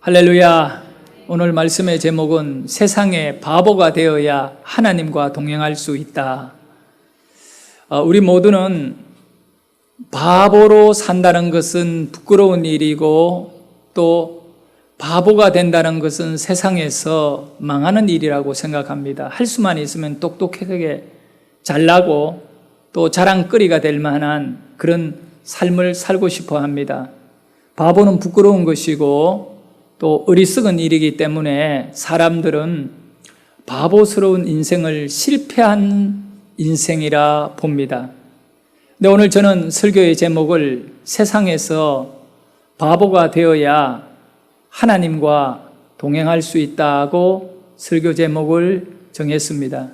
할렐루야. 오늘 말씀의 제목은 세상의 바보가 되어야 하나님과 동행할 수 있다. 우리 모두는 바보로 산다는 것은 부끄러운 일이고 또 바보가 된다는 것은 세상에서 망하는 일이라고 생각합니다. 할 수만 있으면 똑똑하게 잘나고 또 자랑거리가 될 만한 그런 삶을 살고 싶어 합니다. 바보는 부끄러운 것이고 또 어리석은 일이기 때문에 사람들은 바보스러운 인생을 실패한 인생이라 봅니다. 근데 오늘 저는 설교의 제목을 세상에서 바보가 되어야 하나님과 동행할 수 있다고 설교 제목을 정했습니다.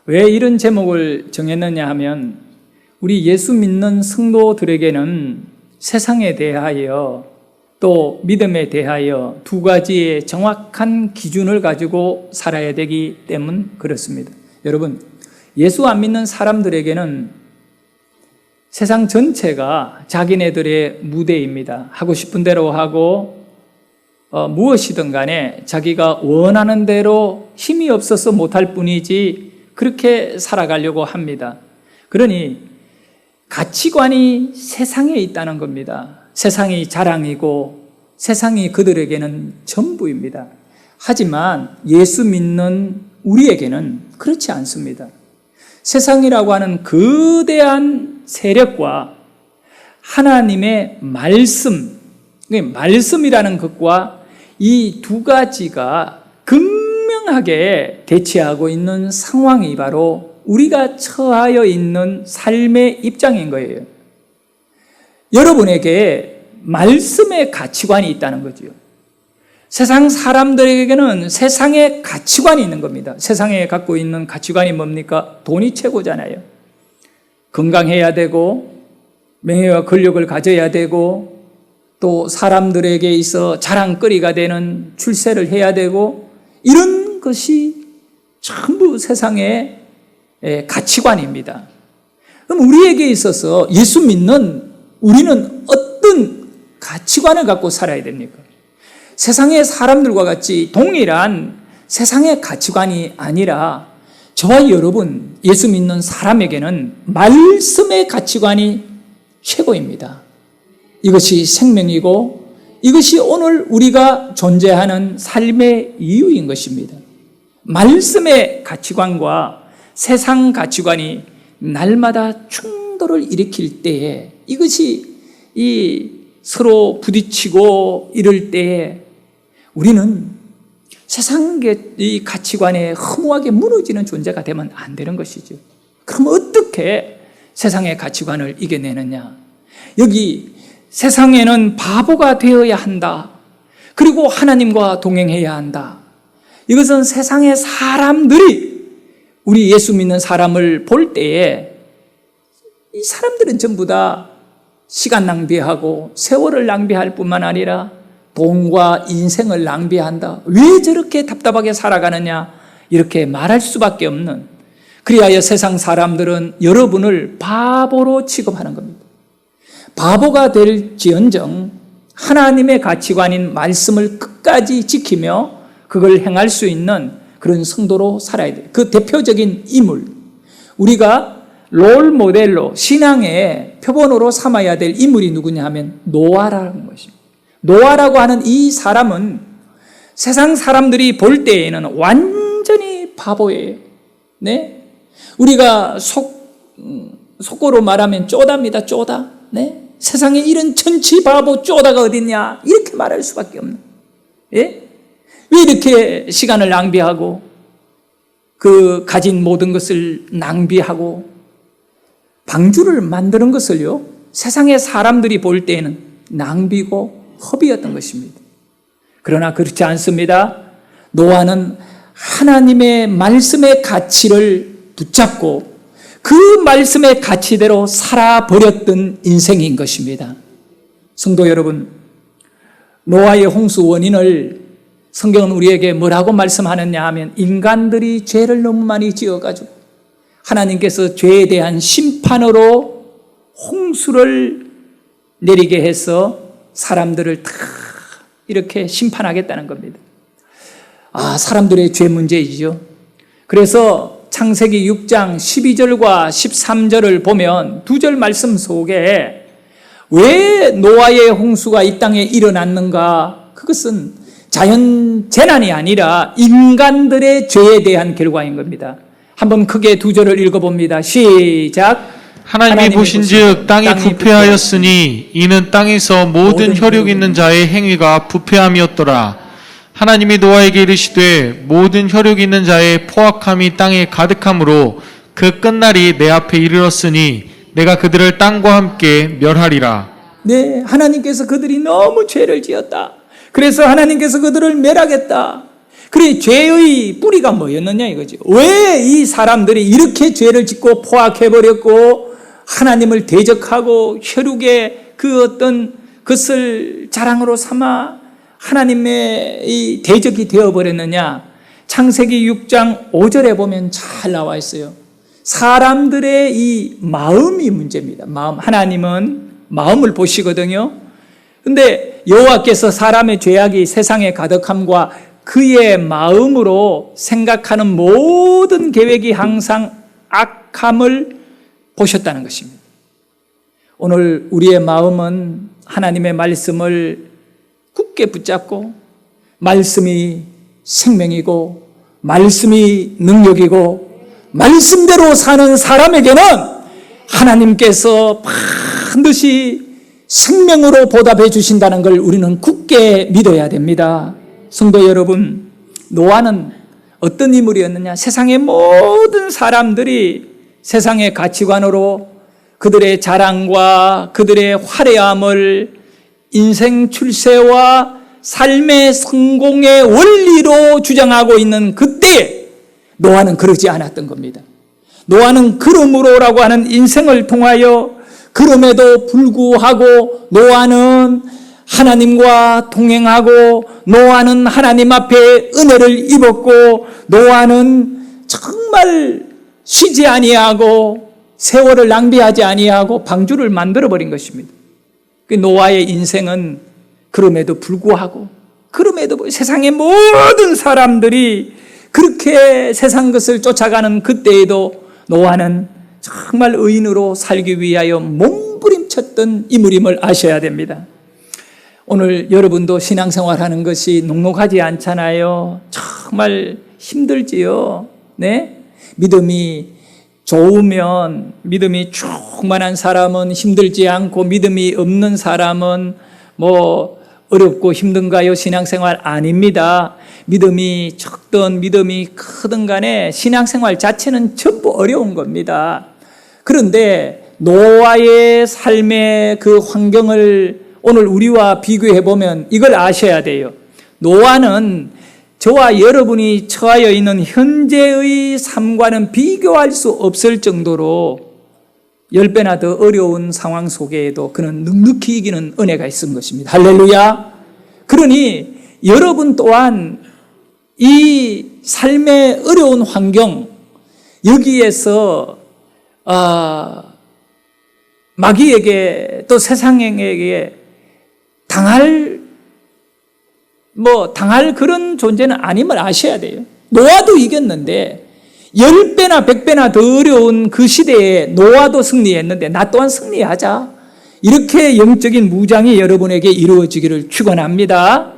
왜 이런 제목을 정했느냐 하면 우리 예수 믿는 성도들에게는 세상에 대하여 또 믿음에 대하여 두 가지의 정확한 기준을 가지고 살아야 되기 때문에 그렇습니다. 여러분, 예수 안 믿는 사람들에게는 세상 전체가 자기네들의 무대입니다. 하고 싶은 대로 하고 무엇이든 간에 자기가 원하는 대로 힘이 없어서 못할 뿐이지 그렇게 살아가려고 합니다. 그러니 가치관이 세상에 있다는 겁니다. 세상이 자랑이고 세상이 그들에게는 전부입니다. 하지만 예수 믿는 우리에게는 그렇지 않습니다. 세상이라고 하는 거대한 세력과 하나님의 말씀이라는 것과 이 두 가지가 극명하게 대치하고 있는 상황이 바로 우리가 처하여 있는 삶의 입장인 거예요. 여러분에게 말씀의 가치관이 있다는 거죠. 세상 사람들에게는 세상의 가치관이 있는 겁니다. 세상에 갖고 있는 가치관이 뭡니까? 돈이 최고잖아요. 건강해야 되고 명예와 권력을 가져야 되고 또 사람들에게 있어 자랑거리가 되는 출세를 해야 되고 이런 것이 전부 세상의 가치관입니다. 그럼 우리에게 있어서 예수 믿는 우리는 어떤 가치관을 갖고 살아야 됩니까? 세상의 사람들과 같이 동일한 세상의 가치관이 아니라 저와 여러분 예수 믿는 사람에게는 말씀의 가치관이 최고입니다. 이것이 생명이고 이것이 오늘 우리가 존재하는 삶의 이유인 것입니다. 말씀의 가치관과 세상 가치관이 날마다 충돌을 일으킬 때에 이것이 서로 부딪히고 이럴 때에 우리는 세상의 가치관에 허무하게 무너지는 존재가 되면 안 되는 것이죠. 그럼 어떻게 세상의 가치관을 이겨내느냐? 여기 세상에는 바보가 되어야 한다. 그리고 하나님과 동행해야 한다. 이것은 세상의 사람들이 우리 예수 믿는 사람을 볼 때에 이 사람들은 전부 다 시간 낭비하고 세월을 낭비할 뿐만 아니라 돈과 인생을 낭비한다. 왜 저렇게 답답하게 살아가느냐? 이렇게 말할 수밖에 없는, 그리하여 세상 사람들은 여러분을 바보로 취급하는 겁니다. 바보가 될지언정 하나님의 가치관인 말씀을 끝까지 지키며 그걸 행할 수 있는 그런 성도로 살아야 돼요. 그 대표적인 인물, 우리가 롤 모델로 신앙의 표본으로 삼아야 될 인물이 누구냐 하면 노아라는 것입니다. 노아라고 하는 이 사람은 세상 사람들이 볼 때에는 완전히 바보예요. 네? 우리가 속고로 말하면 쪼다입니다. 쪼다. 네? 세상에 이런 천치 바보 쪼다가 어딨냐? 이렇게 말할 수밖에 없는. 예? 왜 이렇게 시간을 낭비하고 그 가진 모든 것을 낭비하고 방주를 만드는 것을요, 세상의 사람들이 볼 때에는 낭비고 허비였던 것입니다. 그러나 그렇지 않습니다. 노아는 하나님의 말씀의 가치를 붙잡고 그 말씀의 가치대로 살아버렸던 인생인 것입니다. 성도 여러분, 노아의 홍수 원인을 성경은 우리에게 뭐라고 말씀하느냐 하면 인간들이 죄를 너무 많이 지어가지고 하나님께서 죄에 대한 심판으로 홍수를 내리게 해서 사람들을 다 이렇게 심판하겠다는 겁니다. 사람들의 죄 문제이죠. 그래서 창세기 6장 12절과 13절을 보면 두 절 말씀 속에 왜 노아의 홍수가 이 땅에 일어났는가? 그것은 자연 재난이 아니라 인간들의 죄에 대한 결과인 겁니다. 한번 크게 두 절을 읽어봅니다. 시작. 하나님이 보신즉 땅이 부패하였으니 이는 땅에서 모든 혈육 있는 자의 행위가 부패함이었더라. 하나님이 노아에게 이르시되 모든 혈육 있는 자의 포악함이 땅에 가득함으로 그 끝날이 내 앞에 이르렀으니 내가 그들을 땅과 함께 멸하리라. 네, 하나님께서 그들이 너무 죄를 지었다. 그래서 하나님께서 그들을 멸하겠다. 그래, 죄의 뿌리가 뭐였느냐 이거죠. 왜 이 사람들이 이렇게 죄를 짓고 포악해버렸고 하나님을 대적하고 혈육의 그 어떤 것을 자랑으로 삼아 하나님의 이 대적이 되어버렸느냐. 창세기 6장 5절에 보면 잘 나와 있어요. 사람들의 이 마음이 문제입니다. 마음. 하나님은 마음을 보시거든요. 근데 여호와께서 사람의 죄악이 세상에 가득함과 그의 마음으로 생각하는 모든 계획이 항상 악함을 보셨다는 것입니다. 오늘 우리의 마음은 하나님의 말씀을 굳게 붙잡고 말씀이 생명이고 말씀이 능력이고 말씀대로 사는 사람에게는 하나님께서 반드시 생명으로 보답해 주신다는 걸 우리는 굳게 믿어야 됩니다. 성도 여러분, 노아는 어떤 인물이었느냐? 세상의 모든 사람들이 세상의 가치관으로 그들의 자랑과 그들의 화려함을 인생 출세와 삶의 성공의 원리로 주장하고 있는 그때 노아는 그러지 않았던 겁니다. 노아는 그러므로라고 하는 인생을 통하여 그럼에도 불구하고 노아는 하나님과 동행하고 노아는 하나님 앞에 은혜를 입었고 노아는 정말 쉬지 아니하고 세월을 낭비하지 아니하고 방주를 만들어버린 것입니다. 노아의 인생은 그럼에도 불구하고 세상의 모든 사람들이 그렇게 세상 것을 쫓아가는 그때에도 노아는 정말 의인으로 살기 위하여 몸부림쳤던 인물임을 아셔야 됩니다. 오늘 여러분도 신앙생활하는 것이 녹록하지 않잖아요. 정말 힘들지요. 네? 믿음이 좋으면, 믿음이 충만한 사람은 힘들지 않고 믿음이 없는 사람은 어렵고 힘든가요? 신앙생활 아닙니다. 믿음이 적든 믿음이 크든 간에 신앙생활 자체는 전부 어려운 겁니다. 그런데 노아의 삶의 그 환경을 오늘 우리와 비교해 보면 이걸 아셔야 돼요. 노아는 저와 여러분이 처하여 있는 현재의 삶과는 비교할 수 없을 정도로 10배나 더 어려운 상황 속에도 그는 넉넉히 이기는 은혜가 있은 것입니다. 할렐루야. 그러니 여러분 또한 이 삶의 어려운 환경 여기에서 마귀에게 또 세상에게 당할 그런 존재는 아님을 아셔야 돼요. 노아도 이겼는데 10배나 100배나 더 어려운 그 시대에 노아도 승리했는데 나 또한 승리하자. 이렇게 영적인 무장이 여러분에게 이루어지기를 축원합니다.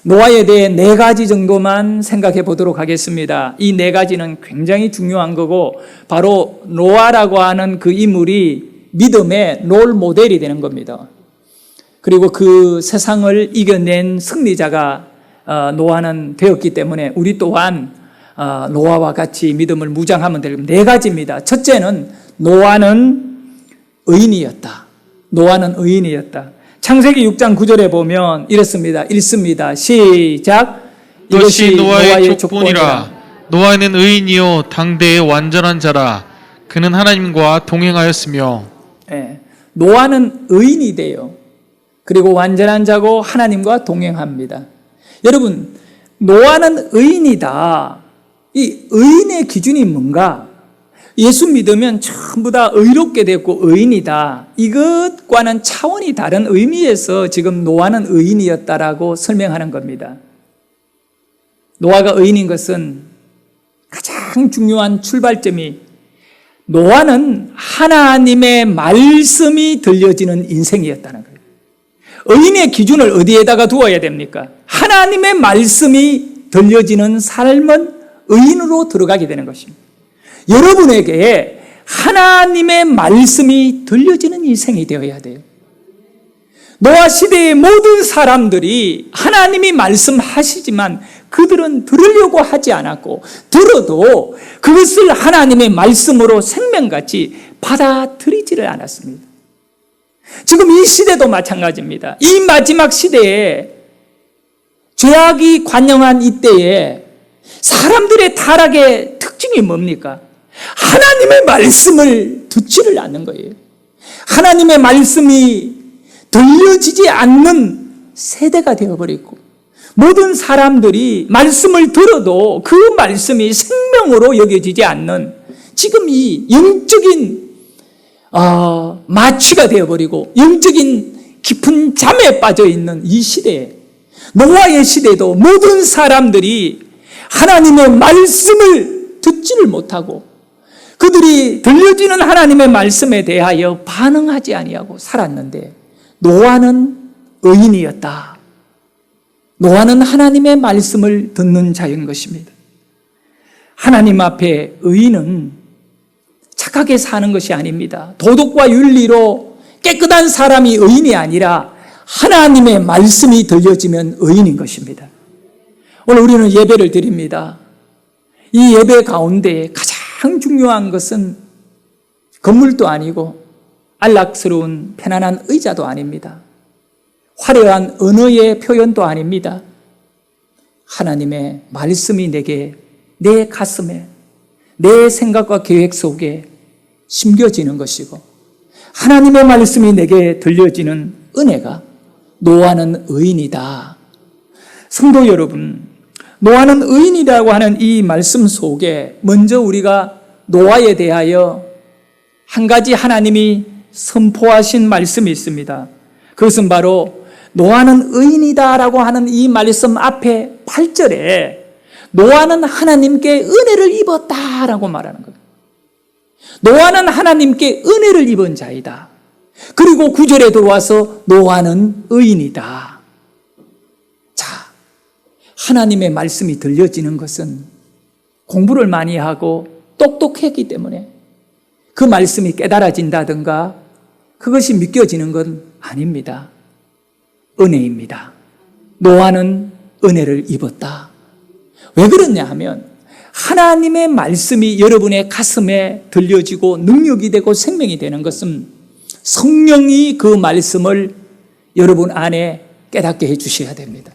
노아에 대해 4가지 정도만 생각해 보도록 하겠습니다. 이 4가지는 굉장히 중요한 거고 바로 노아라고 하는 그 인물이 믿음의 롤 모델이 되는 겁니다. 그리고 그 세상을 이겨낸 승리자가 노아는 되었기 때문에 우리 또한 노아와 같이 믿음을 무장하면 되는 4가지입니다. 첫째는 노아는 의인이었다. 노아는 의인이었다. 창세기 6장 9절에 보면 이렇습니다. 읽습니다. 시작. 이것이 노아의 족본이라. 노아는 의인이요 당대의 완전한 자라. 그는 하나님과 동행하였으며. 네, 노아는 의인이 돼요. 그리고 완전한 자고 하나님과 동행합니다. 여러분, 노아는 의인이다. 이 의인의 기준이 뭔가? 예수 믿으면 전부 다 의롭게 됐고 의인이다. 이것과는 차원이 다른 의미에서 지금 노아는 의인이었다라고 설명하는 겁니다. 노아가 의인인 것은 가장 중요한 출발점이 노아는 하나님의 말씀이 들려지는 인생이었다는 거예요. 의인의 기준을 어디에다가 두어야 됩니까? 하나님의 말씀이 들려지는 삶은 의인으로 들어가게 되는 것입니다. 여러분에게 하나님의 말씀이 들려지는 인생이 되어야 돼요. 노아 시대의 모든 사람들이 하나님이 말씀하시지만 그들은 들으려고 하지 않았고, 들어도 그것을 하나님의 말씀으로 생명같이 받아들이지를 않았습니다. 지금 이 시대도 마찬가지입니다. 이 마지막 시대에 죄악이 관영한 이때에 사람들의 타락의 특징이 뭡니까? 하나님의 말씀을 듣지를 않는 거예요. 하나님의 말씀이 들려지지 않는 세대가 되어버리고, 모든 사람들이 말씀을 들어도 그 말씀이 생명으로 여겨지지 않는 지금 이 영적인 마취가 되어버리고 영적인 깊은 잠에 빠져있는 이 시대에, 노아의 시대도 모든 사람들이 하나님의 말씀을 듣지를 못하고 그들이 들려지는 하나님의 말씀에 대하여 반응하지 아니하고 살았는데, 노아는 의인이었다. 노아는 하나님의 말씀을 듣는 자인 것입니다. 하나님 앞에 의인은 착하게 사는 것이 아닙니다. 도덕과 윤리로 깨끗한 사람이 의인이 아니라 하나님의 말씀이 들려지면 의인인 것입니다. 오늘 우리는 예배를 드립니다. 이 예배 가운데 가장 중요한 것은 건물도 아니고 안락스러운 편안한 의자도 아닙니다. 화려한 언어의 표현도 아닙니다. 하나님의 말씀이 내게, 내 가슴에, 내 생각과 계획 속에 심겨지는 것이고, 하나님의 말씀이 내게 들려지는 은혜가 노아는 의인이다. 성도 여러분, 노아는 의인이라고 하는 이 말씀 속에 먼저 우리가 노아에 대하여 한 가지 하나님이 선포하신 말씀이 있습니다. 그것은 바로 노아는 의인이다라고 하는 이 말씀 앞에 8절에 노아는 하나님께 은혜를 입었다라고 말하는 거예요. 노아는 하나님께 은혜를 입은 자이다. 그리고 9절에 들어와서 노아는 의인이다. 자, 하나님의 말씀이 들려지는 것은 공부를 많이 하고 똑똑했기 때문에 그 말씀이 깨달아진다든가 그것이 믿겨지는 건 아닙니다. 은혜입니다. 노아는 은혜를 입었다. 왜 그러냐 하면 하나님의 말씀이 여러분의 가슴에 들려지고 능력이 되고 생명이 되는 것은 성령이 그 말씀을 여러분 안에 깨닫게 해주셔야 됩니다.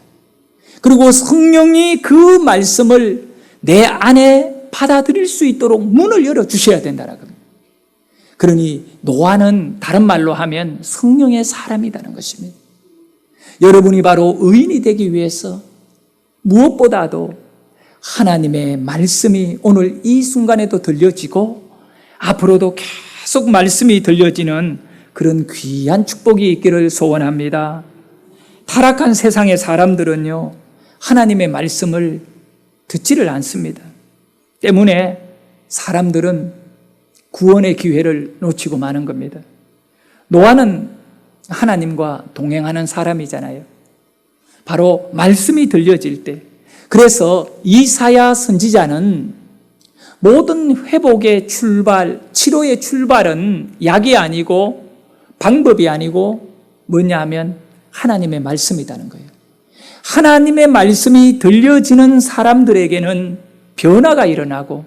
그리고 성령이 그 말씀을 내 안에 받아들일 수 있도록 문을 열어주셔야 된다는 겁니다. 그러니 노아는 다른 말로 하면 성령의 사람이라는 것입니다. 여러분이 바로 의인이 되기 위해서 무엇보다도 하나님의 말씀이 오늘 이 순간에도 들려지고 앞으로도 계속 말씀이 들려지는 그런 귀한 축복이 있기를 소원합니다. 타락한 세상의 사람들은요, 하나님의 말씀을 듣지를 않습니다. 때문에 사람들은 구원의 기회를 놓치고 마는 겁니다. 노아는 하나님과 동행하는 사람이잖아요. 바로 말씀이 들려질 때, 그래서 이사야 선지자는 모든 회복의 출발, 치료의 출발은 약이 아니고 방법이 아니고 뭐냐 하면 하나님의 말씀이라는 거예요. 하나님의 말씀이 들려지는 사람들에게는 변화가 일어나고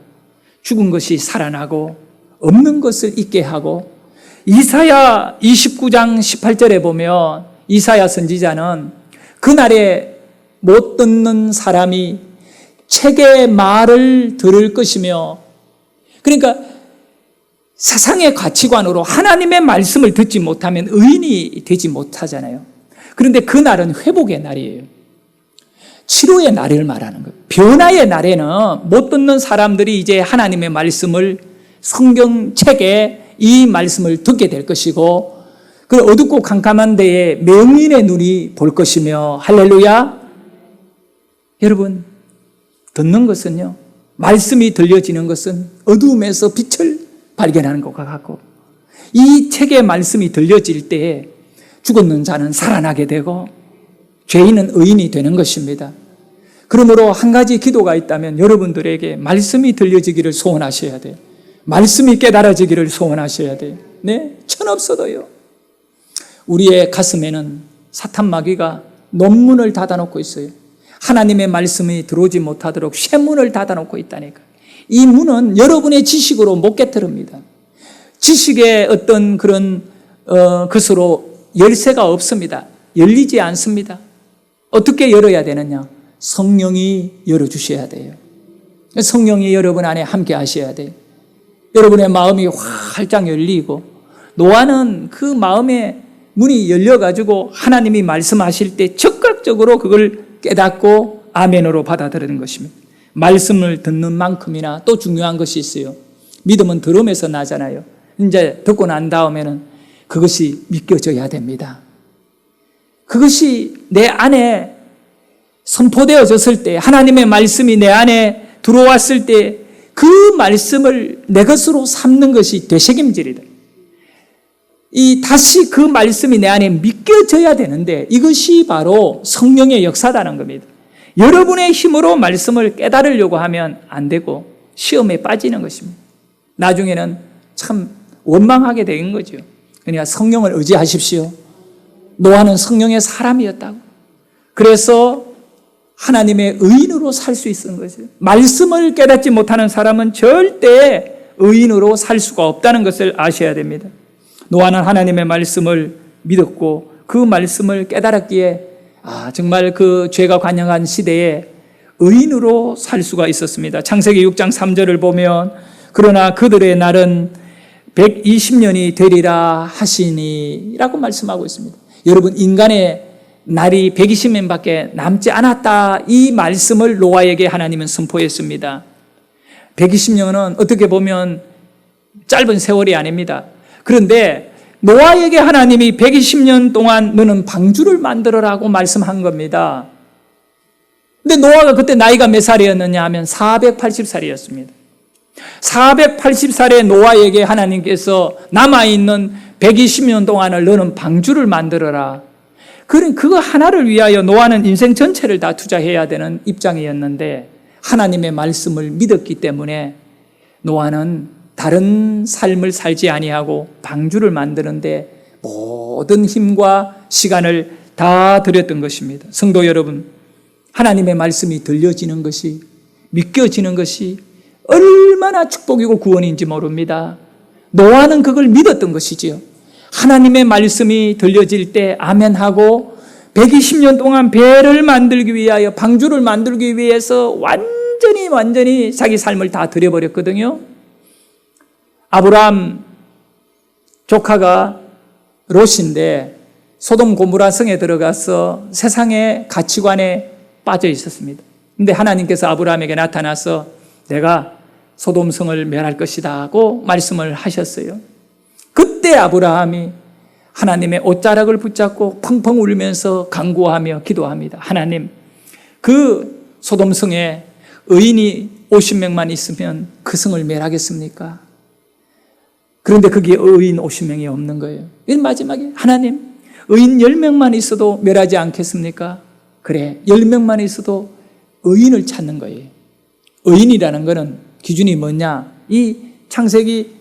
죽은 것이 살아나고 없는 것을 있게 하고, 이사야 29장 18절에 보면 이사야 선지자는 그날에 못 듣는 사람이 책의 말을 들을 것이며, 그러니까 세상의 가치관으로 하나님의 말씀을 듣지 못하면 의인이 되지 못하잖아요. 그런데 그날은 회복의 날이에요. 치료의 날을 말하는 거예요. 변화의 날에는 못 듣는 사람들이 이제 하나님의 말씀을 성경책에 이 말씀을 듣게 될 것이고, 그 어둡고 캄캄한 데에 명인의 눈이 볼 것이며, 할렐루야. 여러분, 듣는 것은요, 말씀이 들려지는 것은 어두움에서 빛을 발견하는 것과 같고, 이 책의 말씀이 들려질 때에 죽었는 자는 살아나게 되고 죄인은 의인이 되는 것입니다. 그러므로 한 가지 기도가 있다면 여러분들에게 말씀이 들려지기를 소원하셔야 돼요. 말씀이 깨달아지기를 소원하셔야 돼요. 네, 천없어도요. 우리의 가슴에는 사탄 마귀가 논문을 닫아놓고 있어요. 하나님의 말씀이 들어오지 못하도록 쇠문을 닫아놓고 있다니까. 이 문은 여러분의 지식으로 못 깨뜨립니다. 지식의 어떤 그런 것으로 열쇠가 없습니다. 열리지 않습니다. 어떻게 열어야 되느냐? 성령이 열어주셔야 돼요. 성령이 여러분 안에 함께 하셔야 돼요. 여러분의 마음이 활짝 열리고, 노아는 그 마음의 문이 열려가지고 하나님이 말씀하실 때 적극적으로 그걸 깨닫고 아멘으로 받아들이는 것입니다. 말씀을 듣는 만큼이나 또 중요한 것이 있어요. 믿음은 들음에서 나잖아요. 이제 듣고 난 다음에는 그것이 믿겨져야 됩니다. 그것이 내 안에 선포되어졌을 때, 하나님의 말씀이 내 안에 들어왔을 때 그 말씀을 내 것으로 삼는 것이 되새김질이다. 다시 그 말씀이 내 안에 믿겨져야 되는데, 이것이 바로 성령의 역사라는 겁니다. 여러분의 힘으로 말씀을 깨달으려고 하면 안 되고 시험에 빠지는 것입니다. 나중에는 참 원망하게 되는 거죠. 그러니까 성령을 의지하십시오. 노아는 성령의 사람이었다고. 그래서 하나님의 의인으로 살 수 있는 거죠. 말씀을 깨닫지 못하는 사람은 절대 의인으로 살 수가 없다는 것을 아셔야 됩니다. 노아는 하나님의 말씀을 믿었고 그 말씀을 깨달았기에 정말 그 죄가 관영한 시대에 의인으로 살 수가 있었습니다. 창세기 6장 3절을 보면, 그러나 그들의 날은 120년이 되리라 하시니 라고 말씀하고 있습니다. 여러분, 인간의 날이 120년밖에 남지 않았다, 이 말씀을 노아에게 하나님은 선포했습니다. 120년은 어떻게 보면 짧은 세월이 아닙니다. 그런데 노아에게 하나님이 120년 동안 너는 방주를 만들어라고 말씀한 겁니다. 근데 노아가 그때 나이가 몇 살이었느냐 하면 480살이었습니다. 480살의 노아에게 하나님께서 남아있는 120년 동안을 너는 방주를 만들어라. 그거 하나를 위하여 노아는 인생 전체를 다 투자해야 되는 입장이었는데, 하나님의 말씀을 믿었기 때문에 노아는 다른 삶을 살지 아니하고 방주를 만드는데 모든 힘과 시간을 다 들였던 것입니다. 성도 여러분, 하나님의 말씀이 들려지는 것이, 믿겨지는 것이 얼마나 축복이고 구원인지 모릅니다. 노아는 그걸 믿었던 것이지요. 하나님의 말씀이 들려질 때 아멘하고 120년 동안 배를 만들기 위하여, 방주를 만들기 위해서 완전히 자기 삶을 다 들여버렸거든요. 아브라함 조카가 롯인데 소돔 고모라 성에 들어가서 세상의 가치관에 빠져 있었습니다. 근데 하나님께서 아브라함에게 나타나서 내가 소돔 성을 멸할 것이다고 말씀을 하셨어요. 그때 아브라함이 하나님의 옷자락을 붙잡고 펑펑 울면서 간구하며 기도합니다. 하나님, 그 소돔 성에 의인이 50명만 있으면 그 성을 멸하겠습니까? 그런데 거기에 의인 50명이 없는 거예요. 마지막에 하나님, 의인 10명만 있어도 멸하지 않겠습니까? 그래, 10명만 있어도 의인을 찾는 거예요. 의인이라는 것은 기준이 뭐냐? 이 창세기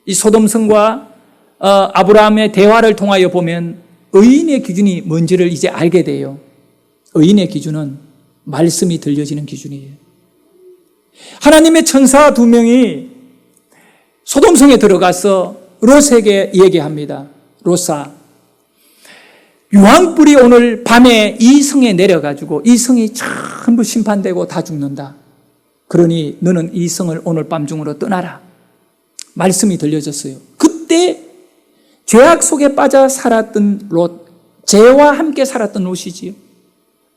이 소돔성과 아브라함의 대화를 통하여 보면 의인의 기준이 뭔지를 이제 알게 돼요. 의인의 기준은 말씀이 들려지는 기준이에요. 하나님의 천사 2명이 소돔성에 들어가서 롯에게 얘기합니다. 롯아, 유황불이 오늘 밤에 이 성에 내려가지고 이 성이 전부 심판되고 다 죽는다. 그러니 너는 이 성을 오늘 밤 중으로 떠나라. 말씀이 들려졌어요. 그때 죄악 속에 빠져 살았던 롯, 죄와 함께 살았던 롯이지요.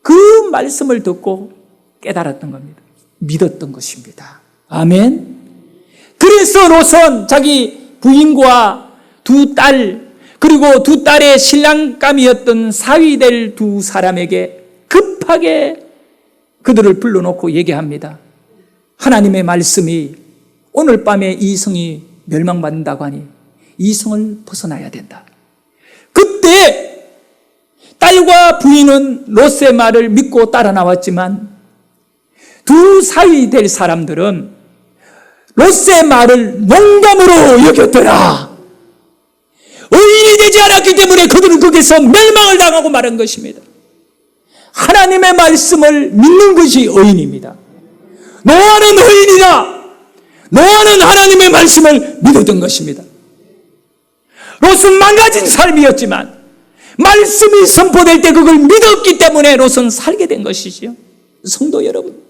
그 말씀을 듣고 깨달았던 겁니다. 믿었던 것입니다. 아멘. 그래서 롯은 자기 부인과 두 딸, 그리고 두 딸의 신랑감이었던 사위 될 두 사람에게 급하게 그들을 불러놓고 얘기합니다. 하나님의 말씀이 오늘 밤에 이 성이 멸망받는다고 하니 이 성을 벗어나야 된다. 그때 딸과 부인은 롯의 말을 믿고 따라 나왔지만 두 사위 될 사람들은 롯의 말을 농담으로 여겼더라. 의인이 되지 않았기 때문에 그들은 거기서 멸망을 당하고 말한 것입니다. 하나님의 말씀을 믿는 것이 의인입니다. 노아는 의인이다. 노아는 하나님의 말씀을 믿었던 것입니다. 롯은 망가진 삶이었지만 말씀이 선포될 때 그걸 믿었기 때문에 롯은 살게 된 것이지요. 성도 여러분,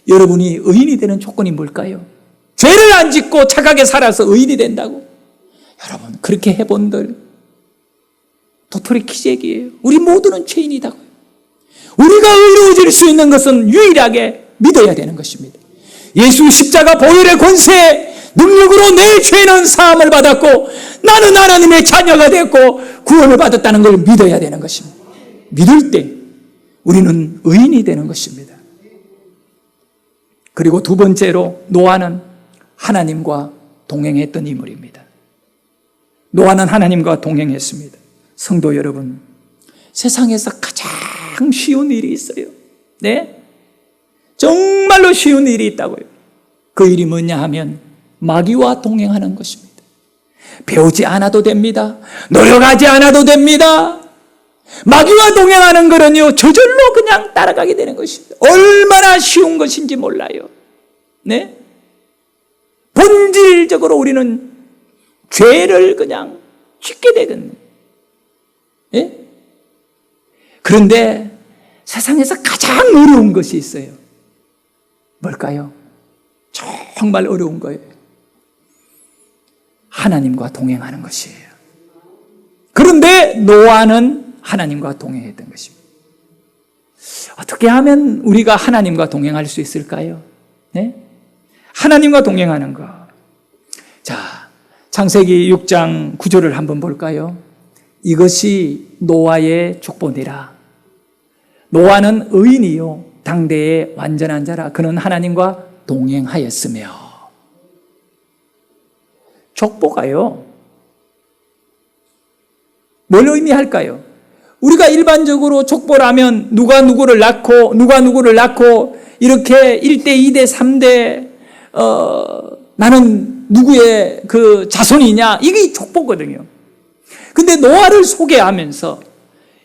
여러분이 의인이 되는 조건이 뭘까요? 죄를 안 짓고 착하게 살아서 의인이 된다고? 여러분, 그렇게 해본들 도토리 키재기예요. 우리 모두는 죄인이다고요. 우리가 의로워질 수 있는 것은 유일하게 믿어야 되는 것입니다. 예수 십자가 보혈의 권세에 능력으로 내 죄는 사함을 받았고 나는 하나님의 자녀가 됐고 구원을 받았다는 걸 믿어야 되는 것입니다. 믿을 때 우리는 의인이 되는 것입니다. 그리고 두 번째로 노아는 하나님과 동행했던 인물입니다. 노아는 하나님과 동행했습니다. 성도 여러분, 세상에서 가장 쉬운 일이 있어요. 네? 정말로 쉬운 일이 있다고요. 그 일이 뭐냐 하면 마귀와 동행하는 것입니다. 배우지 않아도 됩니다. 노력하지 않아도 됩니다. 마귀와 동행하는 거는요, 저절로 그냥 따라가게 되는 것입니다. 얼마나 쉬운 것인지 몰라요. 네? 본질적으로 우리는 죄를 그냥 짓게 되거든요. 예? 그런데 세상에서 가장 어려운 것이 있어요. 뭘까요? 정말 어려운 거예요. 하나님과 동행하는 것이에요. 그런데 노아는 하나님과 동행했던 것입니다. 어떻게 하면 우리가 하나님과 동행할 수 있을까요? 네? 하나님과 동행하는 것. 자, 창세기 6장 9절을 한번 볼까요? 이것이 노아의 족보니라. 노아는 의인이요 당대의 완전한 자라. 그는 하나님과 동행하였으며. 족보가요, 뭘 의미할까요? 우리가 일반적으로 족보라면 누가 누구를 낳고 이렇게 1대, 2대, 3대 나는 누구의 그 자손이냐, 이게 족보거든요. 근데 노아를 소개하면서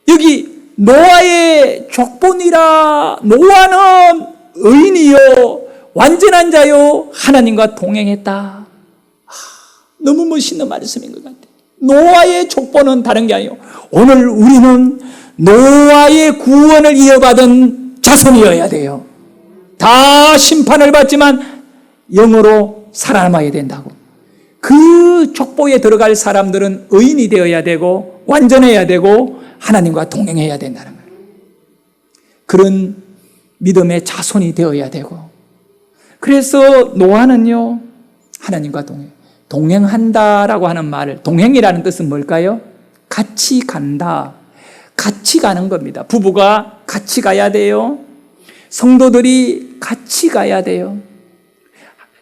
여기 노아의 족보니라, 노아는 의인이요 완전한 자요 하나님과 동행했다. 너무 멋있는 말씀인 것 같아요. 노아의 족보는 다른 게 아니에요. 오늘 우리는 노아의 구원을 이어받은 자손이어야 돼요. 다 심판을 받지만 영으로 살아남아야 된다고. 그 족보에 들어갈 사람들은 의인이 되어야 되고 완전해야 되고 하나님과 동행해야 된다는 거예요. 그런 믿음의 자손이 되어야 되고, 그래서 노아는요 하나님과 동행한다라고 하는 말, 동행이라는 뜻은 뭘까요? 같이 간다, 같이 가는 겁니다. 부부가 같이 가야 돼요. 성도들이 같이 가야 돼요.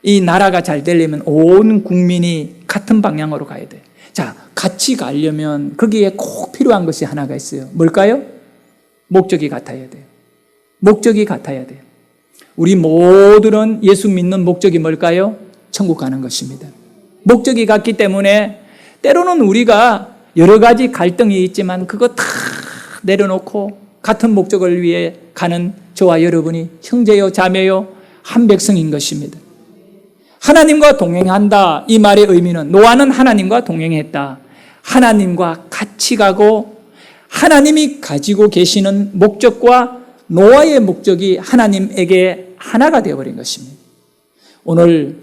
이 나라가 잘 되려면 온 국민이 같은 방향으로 가야 돼요. 자, 같이 가려면 거기에 꼭 필요한 것이 하나가 있어요. 뭘까요? 목적이 같아야 돼요. 목적이 같아야 돼요. 우리 모두는 예수 믿는 목적이 뭘까요? 천국 가는 것입니다. 목적이 같기 때문에 때로는 우리가 여러 가지 갈등이 있지만 그거 다 내려놓고 같은 목적을 위해 가는 저와 여러분이 형제요 자매요 한 백성인 것입니다. 하나님과 동행한다, 이 말의 의미는 노아는 하나님과 동행했다. 하나님과 같이 가고 하나님이 가지고 계시는 목적과 노아의 목적이 하나님에게 하나가 되어버린 것입니다. 오늘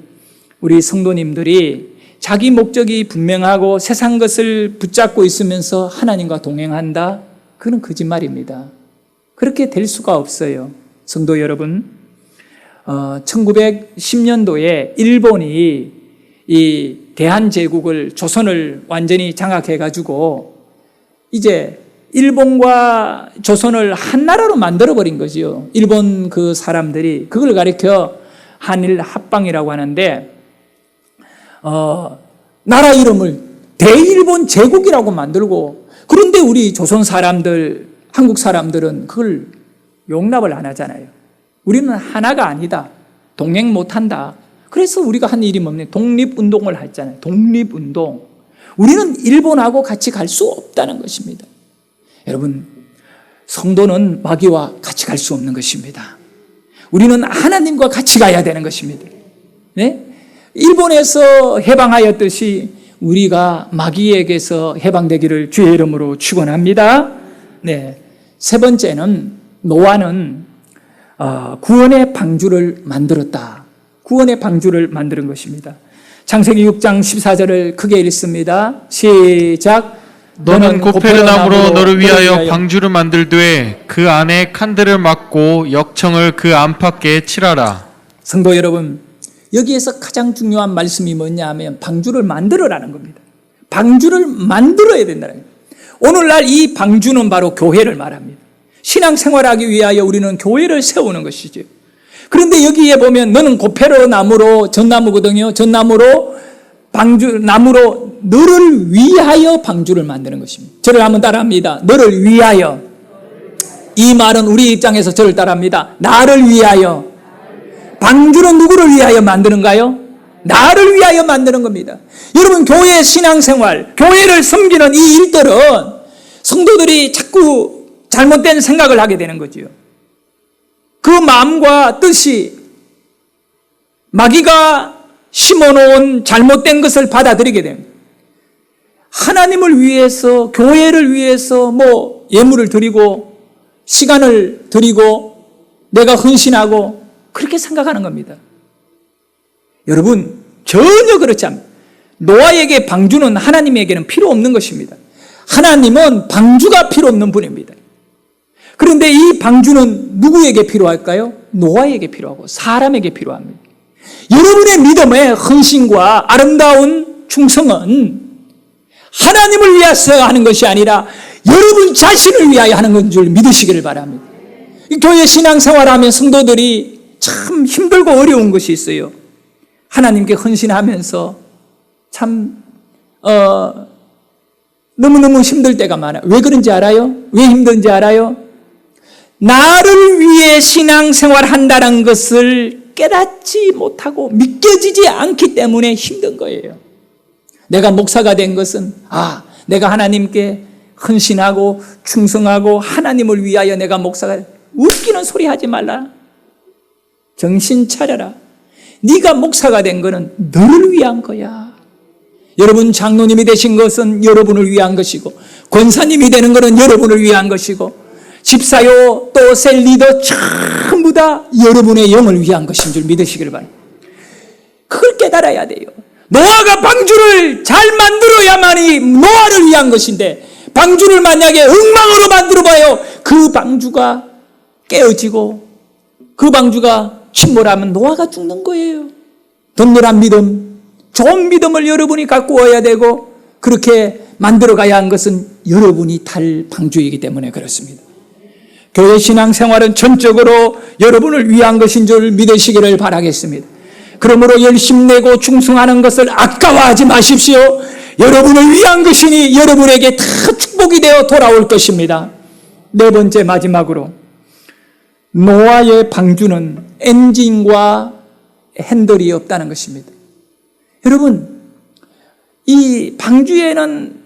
우리 성도님들이 자기 목적이 분명하고 세상 것을 붙잡고 있으면서 하나님과 동행한다? 그건 거짓말입니다. 그렇게 될 수가 없어요. 성도 여러분, 1910년도에 일본이 이 대한제국을 조선을 완전히 장악해가지고 이제 일본과 조선을 한 나라로 만들어버린 거지요. 일본 그 사람들이 그걸 가리켜 한일 합방이라고 하는데 나라 이름을 대일본 제국이라고 만들고, 그런데 우리 조선 사람들, 한국 사람들은 그걸 용납을 안 하잖아요. 우리는 하나가 아니다. 동행 못한다. 그래서 우리가 한 일이 뭡니까? 독립운동을 했잖아요. 독립운동. 우리는 일본하고 같이 갈 수 없다는 것입니다. 여러분, 성도는 마귀와 같이 갈 수 없는 것입니다. 우리는 하나님과 같이 가야 되는 것입니다. 네? 일본에서 해방하였듯이 우리가 마귀에게서 해방되기를 주의 이름으로 축원합니다. 네. 세 번째는 노아는 구원의 방주를 만들었다. 구원의 방주를 만드는 것입니다. 창세기 6장 14절을 크게 읽습니다. 시작. 너는 고페르나무로 너를 위하여 방주를 만들되 그 안에 칸들을 막고 역청을 그 안팎에 칠하라. 성도 여러분, 여기에서 가장 중요한 말씀이 뭐냐 하면 방주를 만들어라는 겁니다. 방주를 만들어야 된다는 거예요. 오늘날 이 방주는 바로 교회를 말합니다. 신앙생활하기 위하여 우리는 교회를 세우는 것이죠. 그런데 여기에 보면 너는 고페르 나무로, 전나무거든요. 전나무로 나무로 너를 위하여 방주를 만드는 것입니다. 저를 한번 따라합니다. 너를 위하여. 이 말은 우리 입장에서 저를 따라합니다. 나를 위하여. 방주는 누구를 위하여 만드는가요? 나를 위하여 만드는 겁니다. 여러분, 교회 신앙생활, 교회를 섬기는 이 일들은 성도들이 자꾸 잘못된 생각을 하게 되는 거지요. 그 마음과 뜻이 마귀가 심어놓은 잘못된 것을 받아들이게 됩니다. 하나님을 위해서, 교회를 위해서 예물을 드리고 시간을 드리고 내가 헌신하고 그렇게 생각하는 겁니다. 여러분, 전혀 그렇지 않습니다. 노아에게 방주는 하나님에게는 필요 없는 것입니다. 하나님은 방주가 필요 없는 분입니다. 그런데 이 방주는 누구에게 필요할까요? 노아에게 필요하고 사람에게 필요합니다. 여러분의 믿음의 헌신과 아름다운 충성은 하나님을 위해서 하는 것이 아니라 여러분 자신을 위하여 하는 건 줄 믿으시기를 바랍니다. 교회 신앙생활하면 성도들이 참 힘들고 어려운 것이 있어요. 하나님께 헌신하면서 참 너무너무 힘들 때가 많아요. 왜 그런지 알아요? 왜 힘든지 알아요? 나를 위해 신앙생활 한다는 것을 깨닫지 못하고 믿겨지지 않기 때문에 힘든 거예요. 내가 목사가 된 것은 내가 하나님께 헌신하고 충성하고 하나님을 위하여 내가 목사가, 웃기는 소리 하지 말라. 정신 차려라. 네가 목사가 된 거는 너를 위한 거야. 여러분, 장로님이 되신 것은 여러분을 위한 것이고, 권사님이 되는 것은 여러분을 위한 것이고, 집사요 또 셀리더 전부 다 여러분의 영을 위한 것인 줄 믿으시길 바랍니다. 그걸 깨달아야 돼요. 노아가 방주를 잘 만들어야만이 노아를 위한 것인데, 방주를 만약에 엉망으로 만들어봐요, 그 방주가 깨어지고 그 방주가 침몰하면 노아가 죽는 거예요. 든든한 믿음, 좋은 믿음을 여러분이 갖고 와야 되고, 그렇게 만들어가야 한 것은 여러분이 탈 방주이기 때문에 그렇습니다. 교회 신앙생활은 전적으로 여러분을 위한 것인 줄 믿으시기를 바라겠습니다. 그러므로 열심 내고 충성하는 것을 아까워하지 마십시오. 여러분을 위한 것이니 여러분에게 다 축복이 되어 돌아올 것입니다. 네 번째, 마지막으로 노아의 방주는 엔진과 핸들이 없다는 것입니다. 여러분, 이 방주에는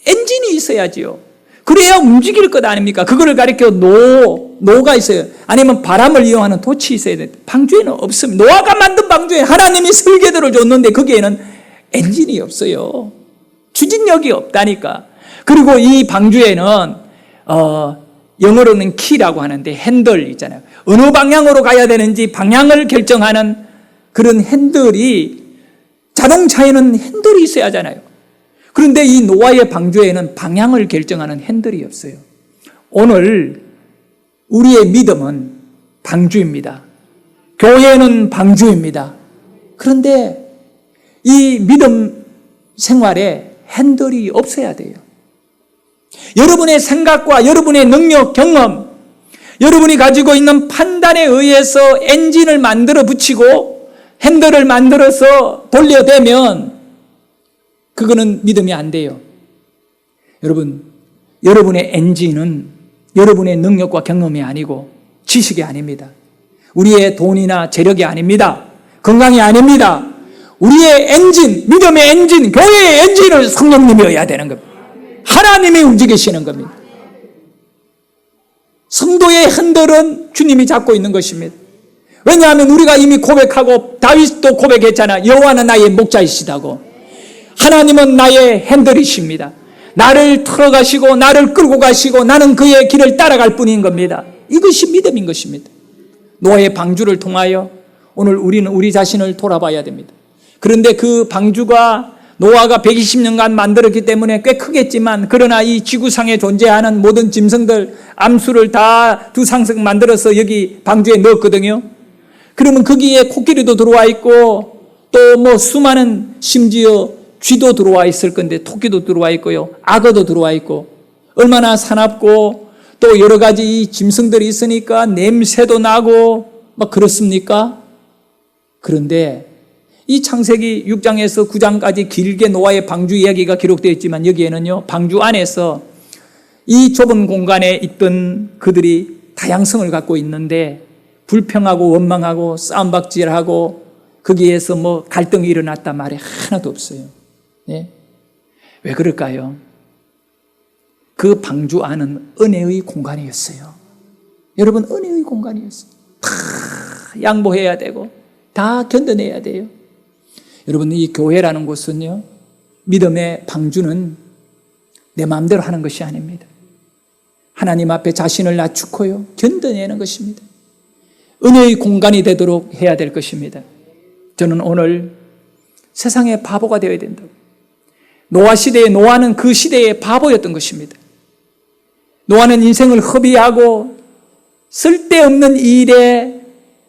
엔진이 있어야지요. 그래야 움직일 것 아닙니까? 그거를 가리켜 노가 있어요. 아니면 바람을 이용하는 돛이 있어야 돼. 방주에는 없습니다. 노아가 만든 방주에 하나님이 설계도를 줬는데 거기에는 엔진이 없어요. 추진력이 없다니까. 그리고 이 방주에는 영어로는 키라고 하는데 핸들 있잖아요. 어느 방향으로 가야 되는지 방향을 결정하는 그런 핸들이, 자동차에는 핸들이 있어야 하잖아요. 그런데 이 노아의 방주에는 방향을 결정하는 핸들이 없어요. 오늘 우리의 믿음은 방주입니다. 교회는 방주입니다. 그런데 이 믿음 생활에 핸들이 없어야 돼요. 여러분의 생각과 여러분의 능력, 경험, 여러분이 가지고 있는 판단에 의해서 엔진을 만들어 붙이고 핸들을 만들어서 돌려대면 그거는 믿음이 안 돼요. 여러분, 여러분의 엔진은 여러분의 능력과 경험이 아니고 지식이 아닙니다. 우리의 돈이나 재력이 아닙니다. 건강이 아닙니다. 우리의 엔진, 믿음의 엔진, 교회의 엔진을 성령님이어야 되는 겁니다. 하나님이 움직이시는 겁니다. 성도의 핸들은 주님이 잡고 있는 것입니다. 왜냐하면 우리가 이미 고백하고 다윗도 고백했잖아. 여호와는 나의 목자이시다고. 하나님은 나의 핸들이십니다. 나를 틀어가시고 나를 끌고 가시고 나는 그의 길을 따라갈 뿐인 겁니다. 이것이 믿음인 것입니다. 노아의 방주를 통하여 오늘 우리는 우리 자신을 돌아봐야 됩니다. 그런데 그 방주가 노아가 120년간 만들었기 때문에 꽤 크겠지만 그러나 이 지구상에 존재하는 모든 짐승들 암수를 다 두 상승 만들어서 여기 방주에 넣었거든요. 그러면 거기에 코끼리도 들어와 있고 또 뭐 수많은 심지어 쥐도 들어와 있을 건데 토끼도 들어와 있고요. 악어도 들어와 있고 얼마나 사납고 또 여러 가지 이 짐승들이 있으니까 냄새도 나고 막 그렇습니까? 그런데 이 창세기 6장에서 9장까지 길게 노아의 방주 이야기가 기록되어 있지만 여기에는요, 방주 안에서 이 좁은 공간에 있던 그들이 다양성을 갖고 있는데 불평하고 원망하고 싸움박질하고 거기에서 뭐 갈등이 일어났단 말이 하나도 없어요. 네? 왜 그럴까요? 그 방주 안은 은혜의 공간이었어요. 여러분, 은혜의 공간이었어요. 다 양보해야 되고 다 견뎌내야 돼요. 여러분, 이 교회라는 곳은요, 믿음의 방주는 내 마음대로 하는 것이 아닙니다. 하나님 앞에 자신을 낮추고요, 견뎌내는 것입니다. 은혜의 공간이 되도록 해야 될 것입니다. 저는 오늘 세상의 바보가 되어야 된다고. 노아 시대에 노아는 그 시대의 바보였던 것입니다. 노아는 인생을 허비하고 쓸데없는 일에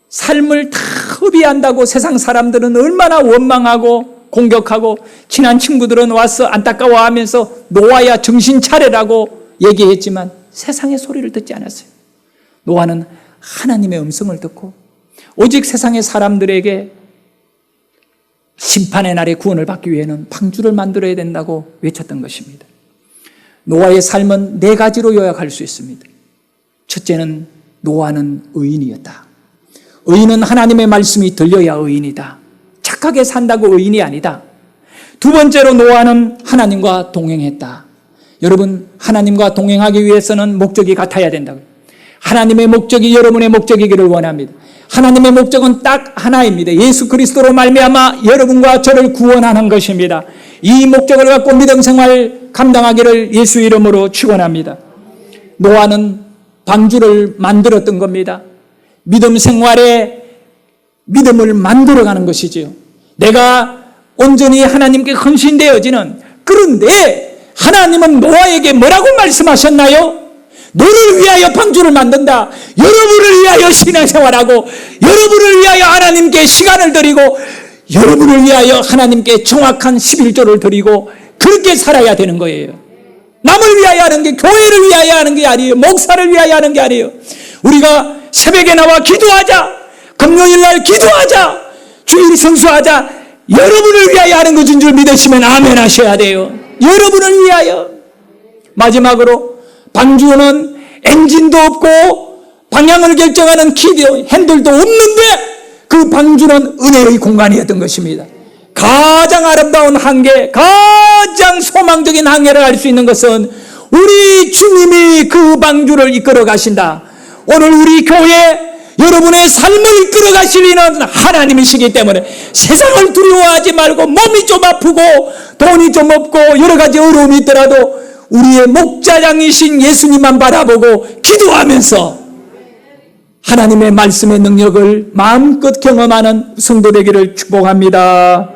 삶을 다 허비한다고 세상 사람들은 얼마나 원망하고 공격하고 친한 친구들은 와서 안타까워하면서 노아야 정신 차려라고 얘기했지만 세상의 소리를 듣지 않았어요. 노아는 하나님의 음성을 듣고 오직 세상의 사람들에게 심판의 날에 구원을 받기 위해는 방주를 만들어야 된다고 외쳤던 것입니다. 노아의 삶은 네 가지로 요약할 수 있습니다. 첫째는 노아는 의인이었다. 의인은 하나님의 말씀이 들려야 의인이다. 착하게 산다고 의인이 아니다. 두 번째로 노아는 하나님과 동행했다. 여러분, 하나님과 동행하기 위해서는 목적이 같아야 된다고요. 하나님의 목적이 여러분의 목적이기를 원합니다. 하나님의 목적은 딱 하나입니다. 예수 그리스도로 말미암아 여러분과 저를 구원하는 것입니다. 이 목적을 갖고 믿음 생활 감당하기를 예수 이름으로 축원합니다. 노아는 방주를 만들었던 겁니다. 믿음 생활에 믿음을 만들어가는 것이지요. 내가 온전히 하나님께 헌신되어지는, 그런데 하나님은 노아에게 뭐라고 말씀하셨나요? 너를 위하여 방주를 만든다. 여러분을 위하여 신앙생활하고 여러분을 위하여 하나님께 시간을 드리고 여러분을 위하여 하나님께 정확한 11조를 드리고 그렇게 살아야 되는 거예요. 남을 위하여 하는 게, 교회를 위하여 하는 게 아니에요. 목사를 위하여 하는 게 아니에요. 우리가 새벽에 나와 기도하자, 금요일날 기도하자, 주일 성수하자, 여러분을 위하여 하는 것인 줄 믿으시면 아멘 하셔야 돼요. 여러분을 위하여. 마지막으로 방주는 엔진도 없고 방향을 결정하는 키도 핸들도 없는데 그 방주는 은혜의 공간이었던 것입니다. 가장 아름다운 한계, 가장 소망적인 한계를 알 수 있는 것은 우리 주님이 그 방주를 이끌어 가신다. 오늘 우리 교회 여러분의 삶을 이끌어 가실 이는 하나님이시기 때문에 세상을 두려워하지 말고, 몸이 좀 아프고 돈이 좀 없고 여러 가지 어려움이 있더라도 우리의 목자장이신 예수님만 바라보고 기도하면서 하나님의 말씀의 능력을 마음껏 경험하는 성도 되기를 축복합니다.